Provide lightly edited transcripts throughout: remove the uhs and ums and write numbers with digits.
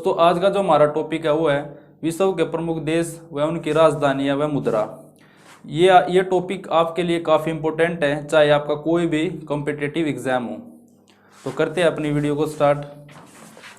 दोस्तों आज का जो हमारा टॉपिक है वो है विश्व के प्रमुख देश व उनकी राजधानियां व मुद्रा। ये टॉपिक आपके लिए काफ़ी इम्पोर्टेंट है, चाहे आपका कोई भी कॉम्पिटिटिव एग्जाम हो। तो करते हैं अपनी वीडियो को स्टार्ट।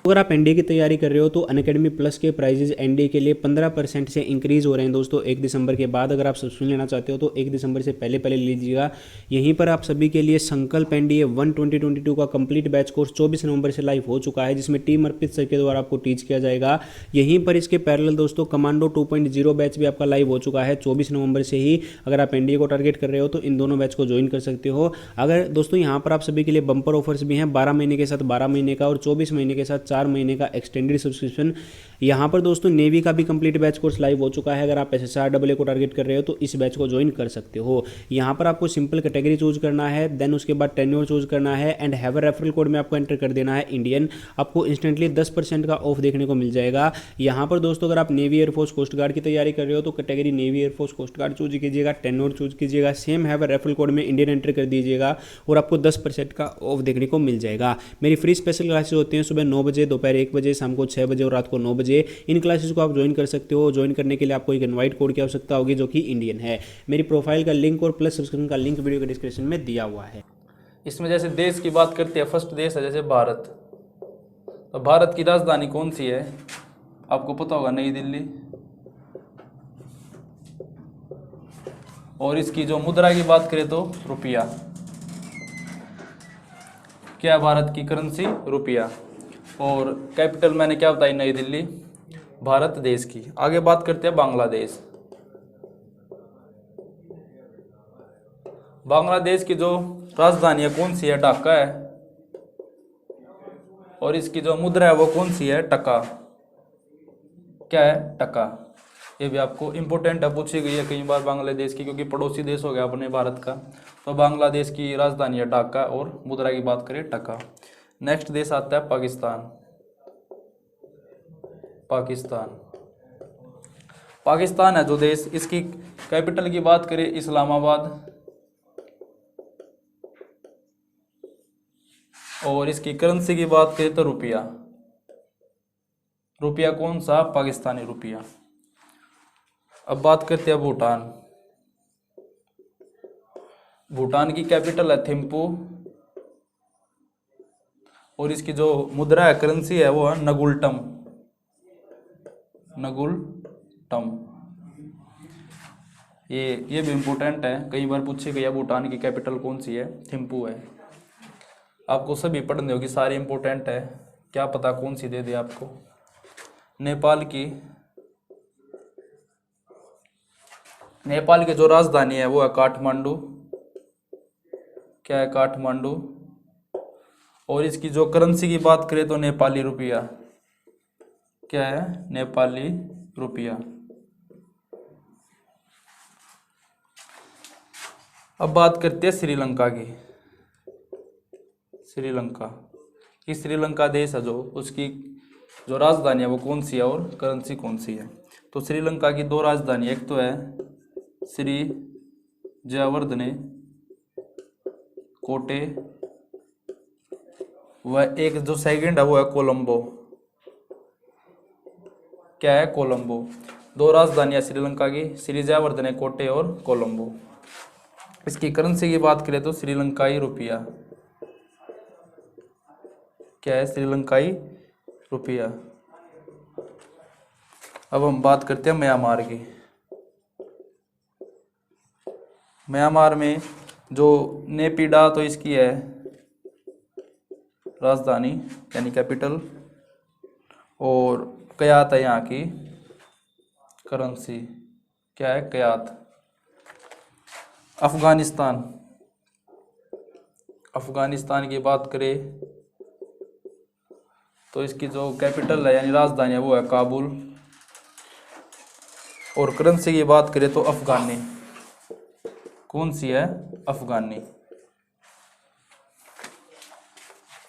अगर आप एनडीए की तैयारी कर रहे हो तो अनअकैडमी प्लस के प्राइजेज एनडीए के लिए 15% से इंक्रीज हो रहे हैं दोस्तों 1 दिसंबर के बाद। अगर आप सब्सक्रिप्शन लेना चाहते हो तो 1 दिसंबर से पहले लीजिएगा। यहीं पर आप सभी के लिए संकल्प एनडीए 1 2022 का कंप्लीट बैच कोर्स 24 नवंबर से लाइव हो चुका है, जिसमें टीम अर्पित सर के द्वारा आपको टीच किया जाएगा। यहीं पर इसके पैरेलल दोस्तों कमांडो 2.0 बैच भी आपका लाइव हो चुका है 24 नवंबर से ही। अगर आप एनडीए को टारगेट कर रहे हो तो इन दोनों बैच को ज्वाइन कर सकते हो। अगर दोस्तों यहाँ पर आप सभी के लिए बम्पर ऑफर्स भी हैं, 12 महीने के साथ 12 महीने का और 24 महीने के साथ 4 महीने का एक्सटेंडेड सब्सक्रिप्शन। यहाँ पर दोस्तों नेवी का भी कंप्लीट बैच कोर्स लाइव हो चुका है। अगर आप एसएसआर AA को टारगेट कर रहे हो तो इस बैच को ज्वाइन कर सकते हो। यहाँ पर आपको सिंपल कैटेगरी चूज करना है, देन उसके बाद टेन्योर चूज करना है एंड हैव रेफरल कोड में आपको एंटर कर देना है इंडियन। आपको इंस्टेंटली 10% का ऑफ देखने को मिल जाएगा। यहाँ पर दोस्तों अगर आप नेवी एयरफोर्स कोस्ट गार्ड की तैयारी कर रहे हो तो category navy air force coast guard choose कीजिएगा, टेन्योर चूज कीजिएगा, सेम हैव रेफरल कोड में इंडियन एंटर कर दीजिएगा और आपको 10% का ऑफ देखने को मिल जाएगा। मेरी फ्री स्पेशल क्लासेस होती हैं सुबह 9 बजे, दोपहर 1 बजे, शाम को 6 बजे और रात को 9 बजे। इन क्लासेस को आप ज्वाइन कर सकते हो। ज्वाइन करने के लिए आपको एक इनवाइट कोड की आवश्यकता होगी जो कि इंडियन है। मेरी प्रोफाइल का लिंक और प्लस सब्सक्रिप्शन का लिंक वीडियो के डिस्क्रिप्शन में दिया हुआ है। इसमें जैसे देश की बात करते हैं, फर्स्ट देश है जैसे भारत। तो भारत की राजधानी कौन सी है? आपको पता होगा, नई दिल्ली। और इसकी जो मुद्रा की बात करें तो रुपया। क्या है भारत की करेंसी? रुपया। और कैपिटल मैंने क्या बताई? नई दिल्ली, भारत देश की। आगे बात करते हैं बांग्लादेश। बांग्लादेश की जो राजधानी है कौन सी है? ढाका है। और इसकी जो मुद्रा है वो कौन सी है? टका। क्या है? टका। ये भी आपको इम्पोर्टेंट है, पूछी गई है कई बार बांग्लादेश की, क्योंकि पड़ोसी देश हो गया अपने भारत का। तो बांग्लादेश की राजधानी है ढाका और मुद्रा की बात करें टका। नेक्स्ट देश आता है पाकिस्तान। पाकिस्तान है जो देश, इसकी कैपिटल की बात करें इस्लामाबाद। और इसकी करेंसी की बात करें तो रुपया। रुपया कौन सा? पाकिस्तानी रुपया। अब बात करते हैं भूटान। भूटान की कैपिटल है थिम्पू। और इसकी जो मुद्रा है, करेंसी है, वो है नगुल्टम। ये भी इम्पोर्टेंट है, कई बार पूछी गई है। भूटान की कैपिटल कौन सी है? थिम्पू है। आपको सभी पढ़ने होगी, सारी इम्पोर्टेंट है, क्या पता कौन सी दे दे आपको। नेपाल की जो राजधानी है वो है काठमांडू। क्या है? काठमांडू। और इसकी जो करेंसी की बात करें तो नेपाली रुपया। क्या है? नेपाली रुपया। अब बात करते हैं श्रीलंका की। श्रीलंका देश है जो, उसकी जो राजधानी है वो कौन सी है और करेंसी कौन सी है? तो श्रीलंका की 2 राजधानी, एक तो है श्री जयवर्धने कोटे, वह एक जो सेकंड है वो है कोलंबो। क्या है? कोलंबो। 2 राजधानियां श्रीलंका की, श्री जयवर्धने कोटे और कोलंबो। इसकी करेंसी की बात करें तो श्रीलंकाई रुपया। क्या है? श्रीलंकाई रुपया। अब हम बात करते हैं म्यांमार की। म्यांमार में जो नेपिडा, तो इसकी है राजधानी यानी कैपिटल। और कयात है यहाँ की करेंसी। क्या है? कयात। अफगानिस्तान की बात करें तो इसकी जो कैपिटल है यानी राजधानी है वो है काबुल। और करेंसी की बात करें तो अफगानी। कौन सी है? अफगानी।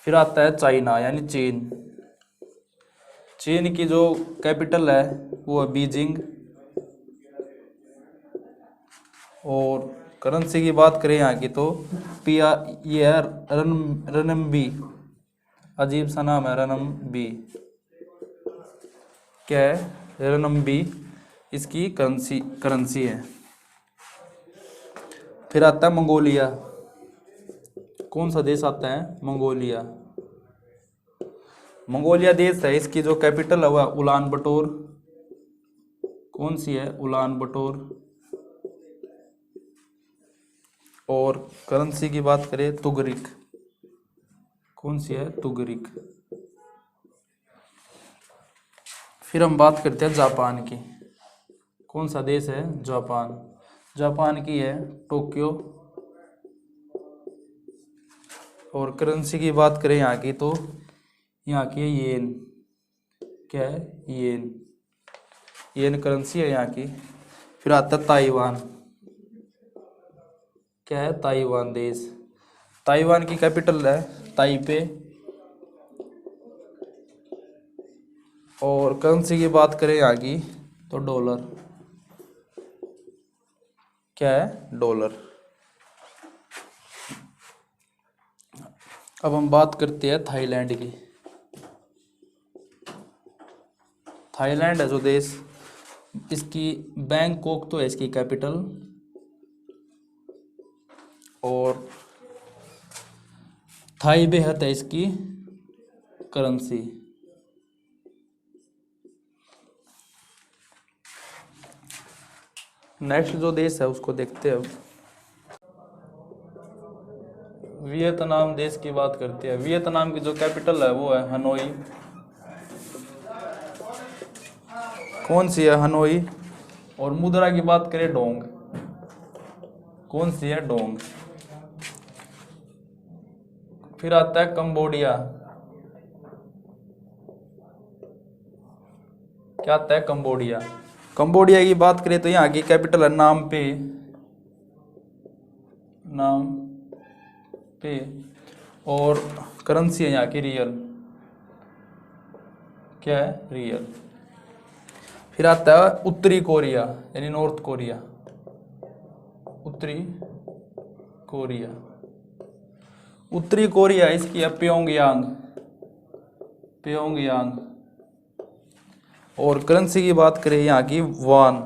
फिर आता है चाइना यानी चीन। चीन की जो कैपिटल है वो है बीजिंग। और करेंसी की बात करें यहाँ की तो ये है रनम्बी। अजीब सा नाम है, रनम्बी। क्या है, RMB इसकी करेंसी है। फिर आता है मंगोलिया। कौन सा देश आता है, मंगोलिया। मंगोलिया देश है, इसकी जो कैपिटल है वह उलान बटोर। कौन सी है, उलान बटोर। और करेंसी की बात करें तुगरिक। कौन सी है, तुगरिक। फिर हम बात करते हैं जापान की। कौन सा देश है, जापान। जापान की है टोक्यो। और करेंसी की बात करें यहाँ की तो यहाँ की है येन। क्या है, येन। येन करेंसी है यहाँ की। फिर आता है ताइवान। क्या है, ताइवान देश। ताइवान की कैपिटल है ताइपे। और करेंसी की बात करें यहाँ की तो डॉलर। क्या है, डॉलर। अब हम बात करते हैं थाईलैंड की। थाईलैंड है जो देश, इसकी बैंकॉक तो है इसकी कैपिटल। और थाई बेहद है इसकी करेंसी। नेक्स्ट जो देश है उसको देखते हैं अब। वियतनाम देश की बात करते हैं। वियतनाम की जो कैपिटल है वो है हनोई। कौन सी है, हनोई। और मुद्रा की बात करें डोंग। कौन सी है, डोंग। फिर आता है कंबोडिया। क्या आता है, कंबोडिया। कंबोडिया की बात करें तो यहाँ की कैपिटल है नाम पे। और करेंसी है यहाँ की रियल। क्या है, रियल। फिर आता है उत्तरी कोरिया यानी नॉर्थ कोरिया। उत्तरी कोरिया। उत्तरी कोरिया इसकी है प्योंगयांग। प्योंगयांग। और करेंसी की बात करें यहाँ की वॉन।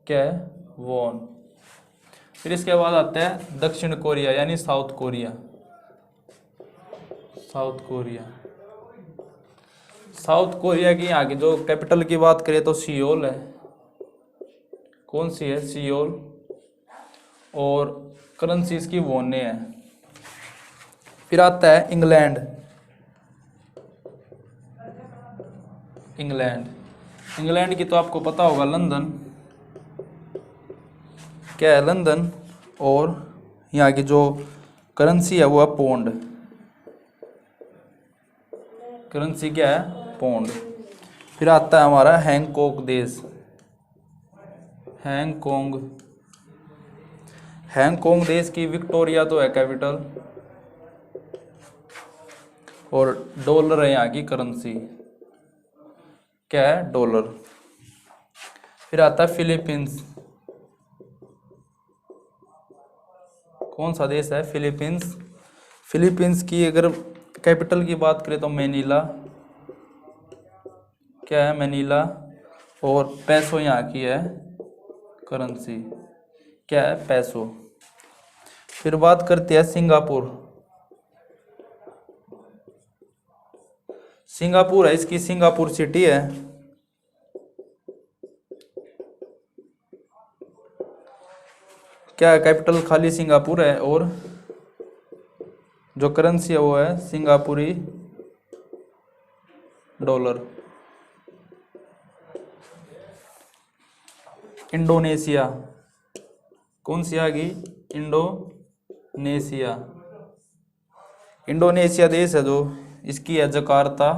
क्या है, वॉन। फिर इसके बाद आता है दक्षिण कोरिया यानी south Korea. South Korea. South Korea की यहाँ की जो कैपिटल की बात करें तो सियोल है। कौन सी है, सियोल। और करेंसी इसकी वोने है। फिर आता है इंग्लैंड। इंग्लैंड। इंग्लैंड की तो आपको पता होगा लंदन। क्या है, लंदन। और यहाँ की जो करेंसी है वो है पौंड। करेंसी क्या है, पौंड। फिर आता है हमारा हैंगकॉक देश। हैंगकॉन्ग। हैंगकॉन्ग देश की विक्टोरिया तो है कैपिटल। और डॉलर है यहाँ की करेंसी। क्या है, डॉलर। फिर आता है फिलीपींस। कौन सा देश है, फिलीपींस। फिलीपींस की अगर कैपिटल की बात करें तो मैनीला। क्या है, मैनीला। और पैसो यहाँ की है करेंसी। क्या है, पैसो। फिर बात करते हैं सिंगापुर। सिंगापुर है इसकी सिंगापुर सिटी है। क्या है, कैपिटल खाली सिंगापुर है। और जो करेंसी है वो है सिंगापुरी डॉलर। इंडोनेशिया। कौन सी आ गई, इंडोनेशिया। इंडोनेशिया देश है जो, इसकी है जकार्ता।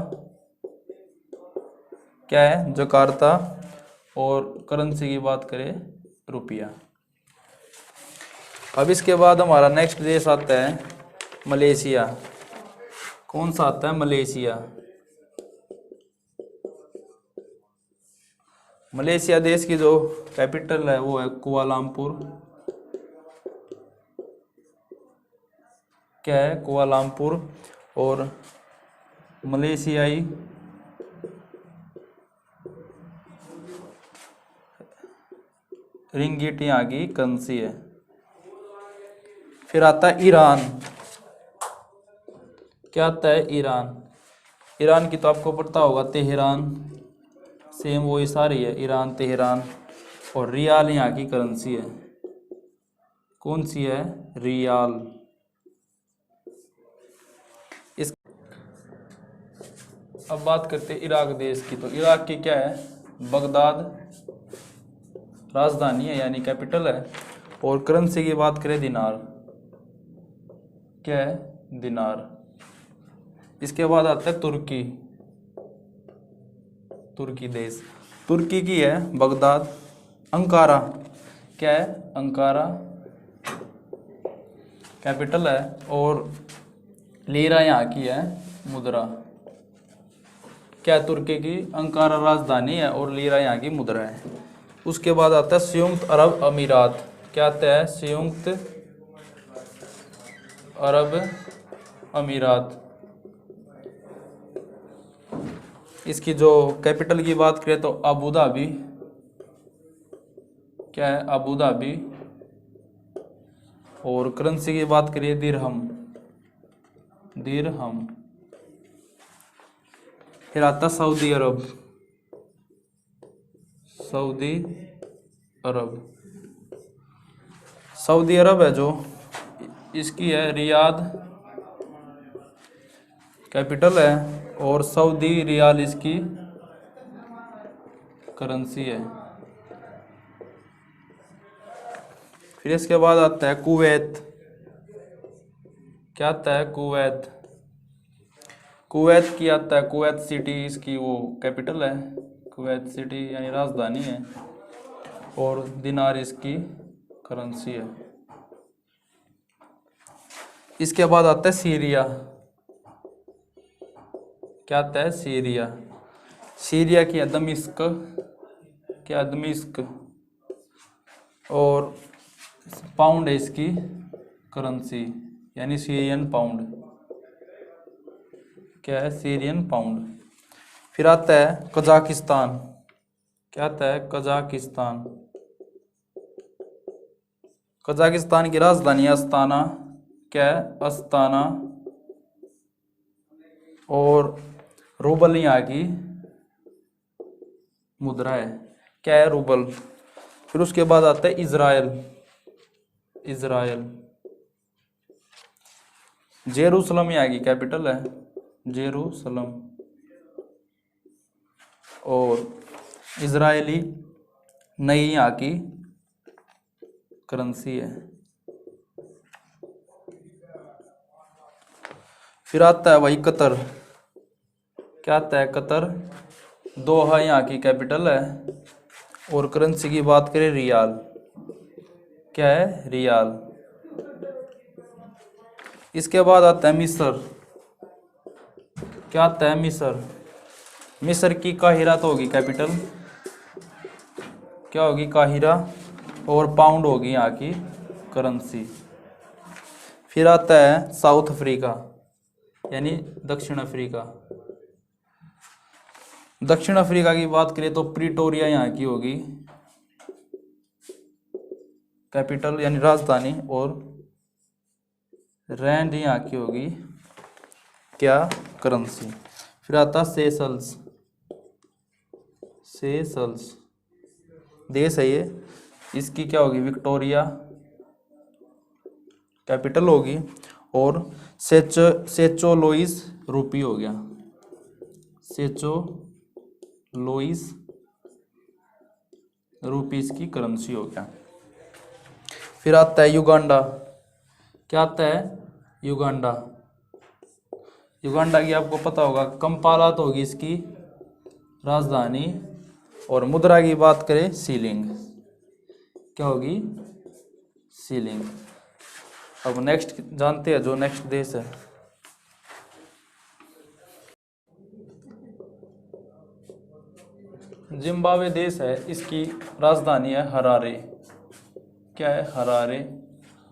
क्या है, जकार्ता। और करेंसी की बात करें रुपया। अब इसके बाद हमारा नेक्स्ट देश आता है मलेशिया। कौन सा आता है, मलेशिया। मलेशिया देश की जो कैपिटल है वो है कुआलालंपुर। क्या है, कुआलालंपुर। और मलेशियाई रिंगिट यहाँ की करेंसी है। फिर आता है ईरान। क्या आता है ईरान? ईरान की तो आपको पता होगा, तेहरान, सेम वही सारी है, ईरान, तेहरान। और रियाल यहाँ की करेंसी है। कौन सी है? रियाल। इस अब बात करते हैं इराक देश की। तो इराक की क्या है? बगदाद राजधानी है, यानी कैपिटल है। और करेंसी की बात करें, दिनार। क्या है? दिनार। इसके बाद आता है तुर्की। तुर्की देश, तुर्की की है बगदाद। अंकारा। क्या है? अंकारा कैपिटल है। और लीरा यहाँ की है मुद्रा। क्या है? तुर्की की अंकारा राजधानी है और लीरा यहाँ की मुद्रा है। उसके बाद आता है संयुक्त अरब अमीरात। क्या आता है? संयुक्त अरब अमीरात। इसकी जो कैपिटल की बात करें तो अबू धाबी। क्या है? Abu Dhabi. और करेंसी की बात करिए, दिरहम। दिरहम। फिर आता सऊदी अरब। सऊदी अरब। सऊदी अरब है जो, इसकी है रियाद कैपिटल है। और सऊदी रियाल इसकी करेंसी है। फिर इसके बाद आता है कुवैत। क्या आता है? कुवैत। कुवैत की आता है, कुवैत सिटी इसकी वो कैपिटल है। कुवैत सिटी यानी राजधानी है। और दिनार इसकी करेंसी है। इसके बाद आता है सीरिया। क्या आता है? सीरिया। सीरिया की है दमिश्क। क्या? दमिश्क। और पाउंड है इसकी करेंसी, यानी सीरियन पाउंड। क्या है? Syrian pound. फिर आता है कजाकिस्तान। क्या आता है? कजाकिस्तान। कजाकिस्तान की राजधानी अस्ताना। क्या है? अस्ताना। और रूबल यहाँ की मुद्रा है। क्या है? रूबल। फिर उसके बाद आता है इजराइल। इजराइल। जेरूसलम यहाँ की कैपिटल है, जेरूसलम। और इजरायली नई यहाँ की करेंसी है। फिर आता है वही कतर। क्या आता है? कतर। दोहा यहाँ की कैपिटल है। और करेंसी की बात करें, रियाल। क्या है? रियाल। इसके बाद आता है मिस्र। क्या आता है? मिस्र। मिस्र की काहिरा तो होगी कैपिटल। क्या होगी? काहिरा। और पाउंड होगी यहाँ की करेंसी। फिर आता है साउथ अफ्रीका, यानी दक्षिण अफ्रीका। दक्षिण अफ्रीका की बात करें तो प्रिटोरिया यहाँ की होगी कैपिटल, यानी राजधानी। और रैंड यहाँ की होगी क्या? करेंसी। फिर आता सेशल्स। सेशल्स देश है ये। इसकी क्या होगी? विक्टोरिया कैपिटल होगी। और सेचो लोइस रूपी हो गया। सेचो लोइस रूपीस की करेंसी हो गया। फिर आता है युगांडा। क्या आता है? युगांडा। युगांडा की आपको पता होगा कंपाला तो होगी इसकी राजधानी। और मुद्रा की बात करें, सीलिंग। क्या होगी? सीलिंग। अब नेक्स्ट जानते हैं जो नेक्स्ट देश है। जिम्बाब्वे देश है, इसकी राजधानी है हरारे। क्या है? हरारे।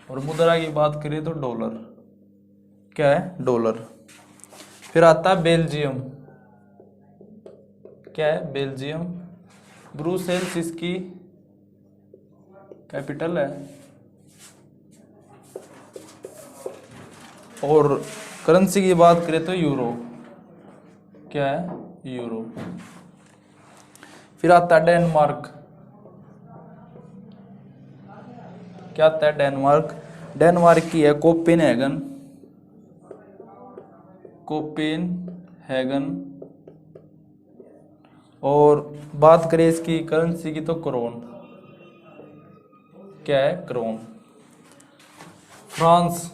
और मुद्रा की बात करें तो डॉलर। क्या है? डॉलर। फिर आता है बेल्जियम। क्या है? बेल्जियम। ब्रुसेल्स इसकी कैपिटल है। और करेंसी की बात करें तो यूरो, क्या है, यूरो। फिर आता है डेनमार्क, क्या आता है डेनमार्क, डेनमार्क की है कोपेनहेगन, कोपेनहेगन। और बात करें इसकी करेंसी की तो क्रोन, क्या है, क्रोन। फ्रांस,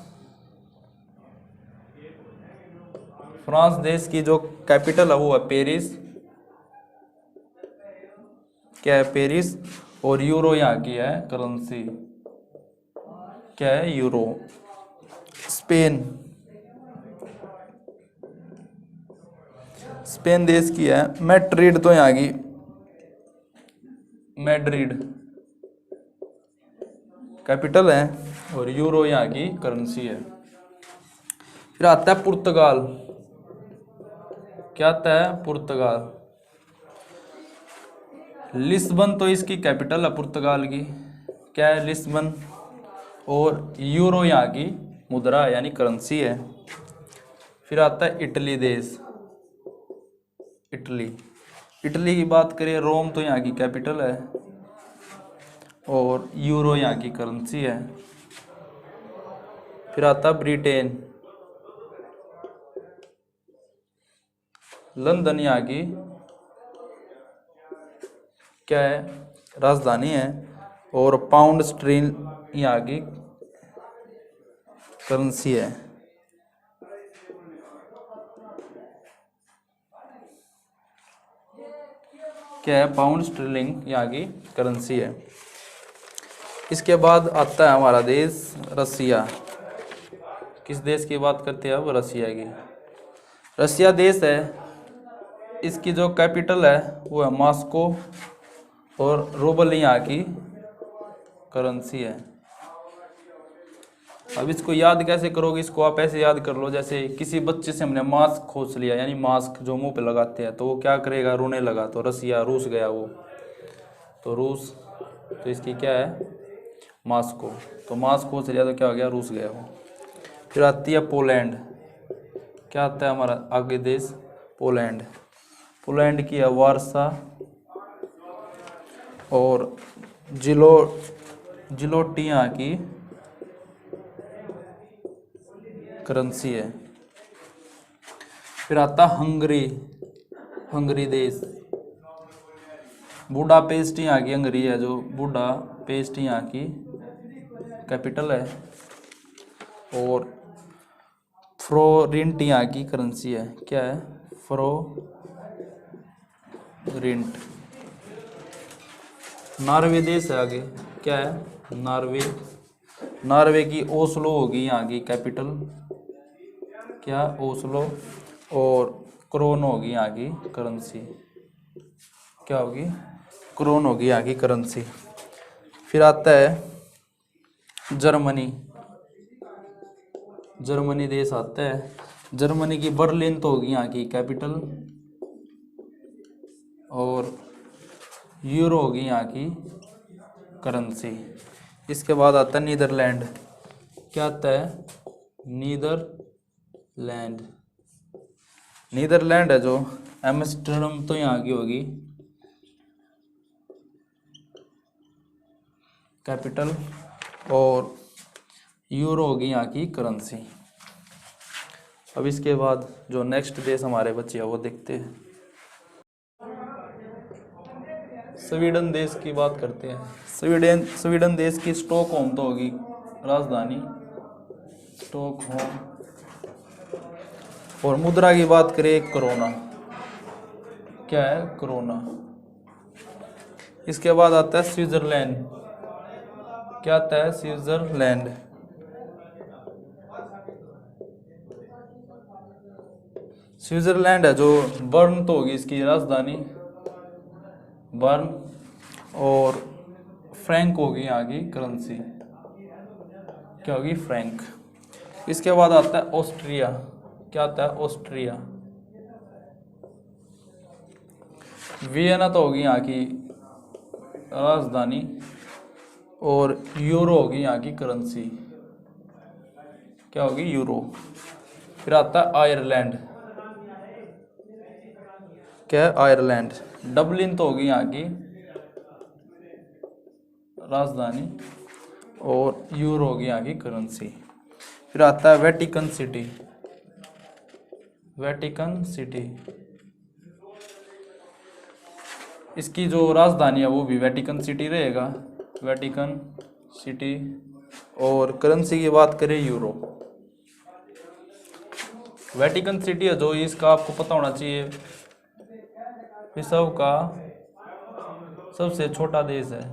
फ्रांस देश की जो कैपिटल है वो है पेरिस, क्या है, पेरिस। और यूरो यहाँ की है करेंसी, क्या है, यूरो। स्पेन, स्पेन देश की है मैड्रिड, तो यहाँ की मैड्रिड कैपिटल है और यूरो यहाँ की करेंसी है। फिर आता है पुर्तगाल, क्या आता है, पुर्तगाल। लिस्बन तो इसकी कैपिटल है पुर्तगाल की, क्या है, लिस्बन। और यूरो यहाँ की मुद्रा है, यानी करेंसी है। फिर आता है इटली देश, इटली, इटली की बात करें रोम तो यहाँ की कैपिटल है और यूरो यहाँ की करेंसी है। फिर आता है ब्रिटेन, लंदन यहाँ की क्या है, राजधानी है। और पाउंड स्टर्लिंग यहाँ की करेंसी है। क्या है, पाउंड स्टर्लिंग यहाँ की करेंसी है। इसके बाद आता है हमारा देश रसिया। किस देश की बात करते हैं अब, रसिया की। रसिया देश है, इसकी जो कैपिटल है वो है मॉस्को और रूबल यहाँ की करेंसी है। अब इसको याद कैसे करोगे, इसको आप ऐसे याद कर लो, जैसे किसी बच्चे से हमने मास्क खोस लिया, यानी मास्क जो मुंह पे लगाते हैं, तो वो क्या करेगा, रोने लगा, तो रसिया, रूस गया वो, तो रूस, तो इसकी क्या है, मॉस्को। तो मास्क खोस लिया तो क्या हो गया, रूस गया वो। फिर आती है पोलैंड, क्या आता है हमारा आगे देश, पोलैंड। पोलैंड की है वारसा और जिलोटी यहाँ की करेंसी है। फिर आता हंगरी, हंगरी देश। बुडापेस्ट यहाँ की हंगरी है, जो बुडापेस्ट यहाँ की कैपिटल है। और फ्लोरिंट यहाँ की करेंसी है, क्या है, फ्लोरिंट। नॉर्वे देश है आगे, क्या है, नॉर्वे। नॉर्वे की ओस्लो होगी यहाँ की कैपिटल, क्या, ओस्लो। और क्रोन होगी यहाँ की करेंसी, क्या होगी, क्रोन होगी यहाँ की करेंसी। फिर आता है जर्मनी, जर्मनी देश आता है। जर्मनी की बर्लिन तो होगी यहाँ की कैपिटल और यूरो होगी यहाँ की करेंसी। इसके बाद आता है नीदरलैंड, क्या आता है, नीदरलैंड। नीदरलैंड है जो एम्स्टर्डम, तो यहाँ की होगी कैपिटल और यूरो होगी यहाँ की करेंसी। अब इसके बाद जो नेक्स्ट देश हमारे बचे हैं वो देखते हैं। स्वीडन देश की बात करते हैं। स्वीडन देश की स्टॉकहोम तो होगी राजधानी, स्टॉकहोम। और मुद्रा की बात करें कोरोना, क्या है, कोरोना। इसके बाद आता है स्विट्जरलैंड, क्या आता है, स्विट्जरलैंड। स्विट्जरलैंड है जो बर्न तो होगी इसकी राजधानी, बर्न। और फ्रैंक होगी यहाँ की करेंसी, क्या होगी, फ्रैंक। इसके बाद आता है ऑस्ट्रिया, क्या आता है, ऑस्ट्रिया। वियना तो होगी यहाँ की राजधानी और यूरो होगी यहाँ की करेंसी, क्या होगी? यूरो। फिर आता है आयरलैंड, क्या है? आयरलैंड। डबलिन तो होगी यहाँ की राजधानी और यूरो होगी यहाँ की करेंसी। फिर आता है वेटिकन सिटी, वेटिकन सिटी, इसकी जो राजधानी है वो भी वेटिकन सिटी रहेगा, वेटिकन सिटी। और करेंसी की बात करें यूरो। वेटिकन सिटी है जो इसका आपको पता होना चाहिए विश्व का सबसे छोटा देश है।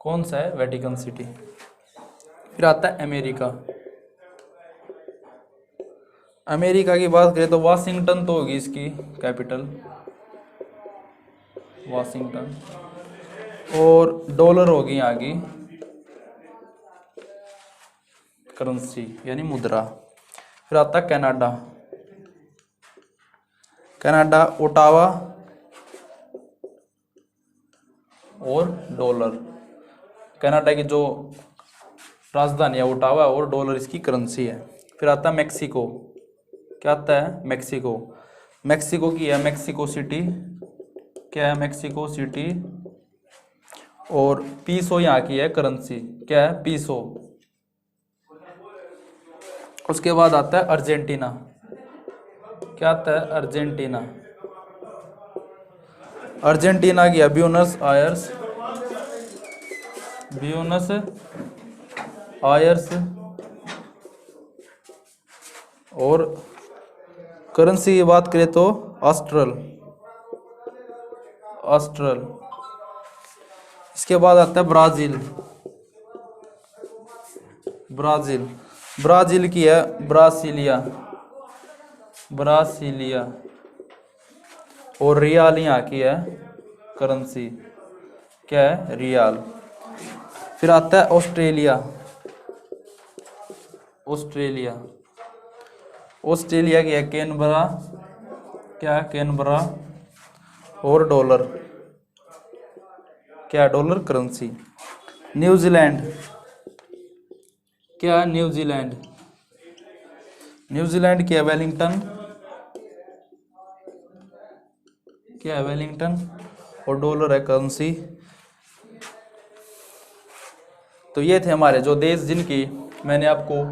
कौन सा है? Vatican city. फिर आता है अमेरिका। अमेरिका की बात करें तो वाशिंगटन तो होगी इसकी कैपिटल, वाशिंगटन। और डॉलर होगी यहाँ की करेंसी यानी मुद्रा। फिर आता है कनाडा, कनाडा ओटावा और डॉलर। कनाडा की जो राजधानी है ओटावा और डॉलर इसकी करेंसी है। फिर आता है मेक्सिको, क्या आता है? मेक्सिको। मेक्सिको की है मेक्सिको सिटी, क्या है? Mexico city. और पीसो यहाँ की है करेंसी, क्या है? पीसो। उसके बाद आता है अर्जेंटीना, क्या आता है? अर्जेंटीना। अर्जेंटीना की है ब्यूनस आयर्स, ब्यूनस आयर्स। और करेंसी की बात करें तो ऑस्ट्रल, ऑस्ट्रल। इसके बाद आता है ब्राजील, ब्राजील। ब्राजील की है ब्रासीलिया, ब्रासीलिया। और रियाल यहाँ की है करेंसी, क्या है? रियाल। फिर आता है ऑस्ट्रेलिया, ऑस्ट्रेलिया। ऑस्ट्रेलिया की है कैनबरा, क्या है? कैनबरा। और डॉलर, क्या है? Dollar currency. न्यूजीलैंड, क्या है? न्यूजीलैंड। न्यूजीलैंड की है वेलिंगटन, क्या है? वेलिंगटन। और डॉलर है करेंसी। तो ये थे हमारे जो देश जिनकी मैंने आपको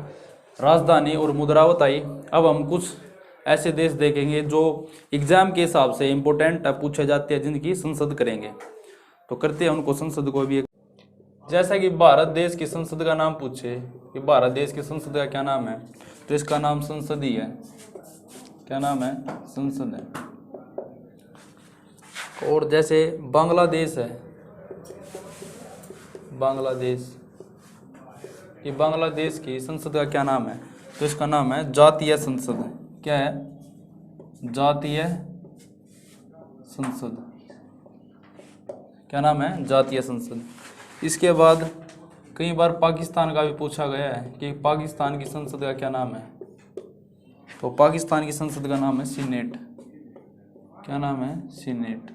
राजधानी और मुद्रा बताई। अब हम कुछ ऐसे देश देखेंगे जो एग्जाम के हिसाब से इम्पोर्टेंट पूछे जाते हैं, जिनकी संसद करेंगे। तो करते हैं उनको संसद को भी। जैसा कि भारत देश की संसद का नाम पूछे कि भारत देश की संसद का क्या नाम है, तो इसका नाम संसद ही है, क्या नाम है? संसद है। और जैसे बांग्लादेश है, बांग्लादेश, कि बांग्लादेश की संसद का क्या नाम है, तो इसका नाम है जातीय संसद। क्या है? जातीय संसद। क्या नाम है? जातीय संसद। इसके बाद कई बार पाकिस्तान का भी पूछा गया है कि पाकिस्तान की संसद का क्या नाम है, तो पाकिस्तान की संसद का नाम है सीनेट। क्या नाम है? सीनेट।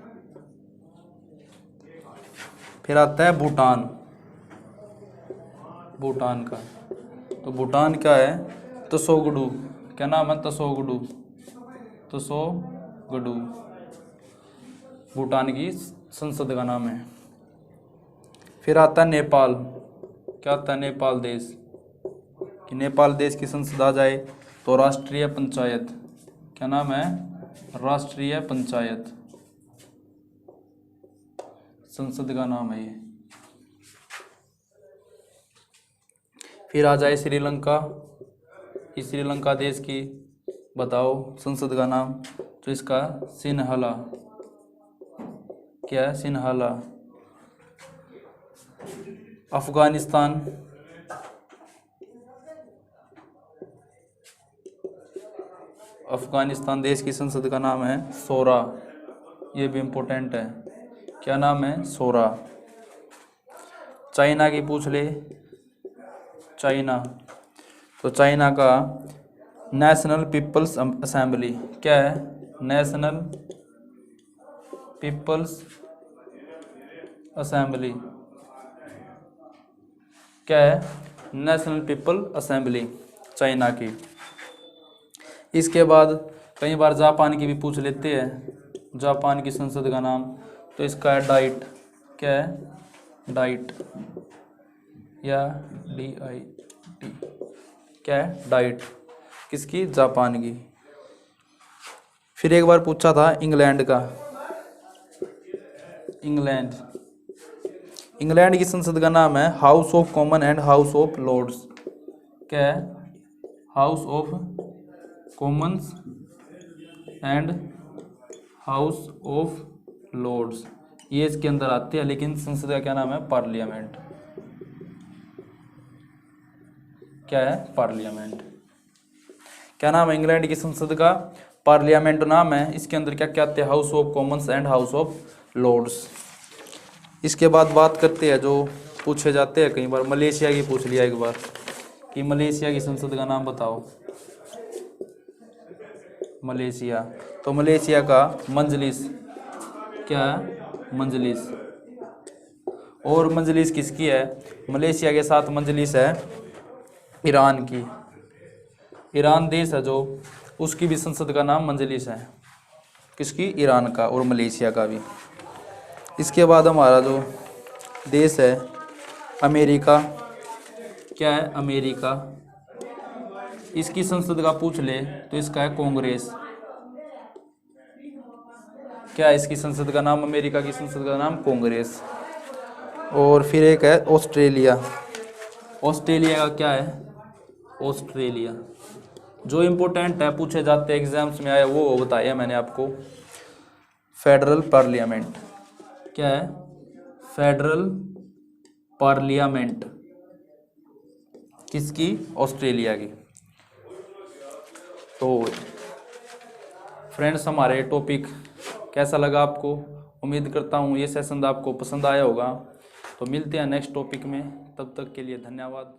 फिर आता है भूटान, भूटान का, तो भूटान का है तसोगडू। क्या नाम है? तसोगडू, तसोगडू भूटान की संसद का नाम है। फिर आता है नेपाल, क्या आता है? नेपाल देश, कि नेपाल देश की संसद आ जाए तो राष्ट्रीय पंचायत। क्या नाम है? राष्ट्रीय पंचायत संसद का नाम है ये। फिर आ जाए श्रीलंका, इस श्रीलंका देश की बताओ संसद का नाम, तो इसका सिन्हाला। क्या है? सिन्हाला। अफगानिस्तान, अफगानिस्तान देश की संसद का नाम है शोरा। ये भी इम्पोर्टेंट है, क्या नाम है? शोरा। चाइना की पूछ ले, चाइना, तो चाइना का नेशनल पीपल्स असेंबली। क्या है? नेशनल पीपल्स असेंबली क्या है? नेशनल पीपल असेंबली चाइना की। इसके बाद कई बार जापान की भी पूछ लेते हैं, जापान की संसद का नाम, तो इसका है डाइट। क्या है? डाइट या DIT। क्या है? डाइट। किसकी? जापान की। फिर एक बार पूछा था इंग्लैंड का, इंग्लैंड की संसद का नाम है House of Common and House of Lords. क्या है? House of Commons and House of Lords, ये इसके अंदर आते हैं, लेकिन संसद का क्या नाम है? पार्लियामेंट। क्या है? पार्लियामेंट। क्या नाम है इंग्लैंड की संसद का? पार्लियामेंट नाम है। इसके अंदर क्या क्या आते हैं? House of Commons and House of Lords. इसके बाद बात करते हैं जो पूछे जाते हैं कई बार, मलेशिया की पूछ लिया एक बार कि मलेशिया की संसद का नाम बताओ। मलेशिया, तो मलेशिया का मजलिस। क्या है? मजलिस। और मजलिस किसकी है? मलेशिया के साथ मजलिस है ईरान की। ईरान देश है जो, उसकी भी संसद का नाम मजलिस है। किसकी? ईरान का और मलेशिया का भी। इसके बाद हमारा जो देश है अमेरिका। क्या है? अमेरिका। इसकी संसद का पूछ ले तो इसका है कांग्रेस। क्या है इसकी संसद का नाम? अमेरिका की संसद का नाम कांग्रेस। और फिर एक है ऑस्ट्रेलिया। ऑस्ट्रेलिया का क्या है? ऑस्ट्रेलिया। जो इम्पोर्टेंट है, पूछे जाते हैं एग्जाम्स में आया, वो बताया मैंने आपको। Federal parliament. क्या है? फेडरल पार्लियामेंट किसकी? ऑस्ट्रेलिया की। तो फ्रेंड्स, हमारे टॉपिक कैसा लगा आपको? उम्मीद करता हूँ ये सेशन आपको पसंद आया होगा। तो मिलते हैं नेक्स्ट टॉपिक में, तब तक के लिए धन्यवाद।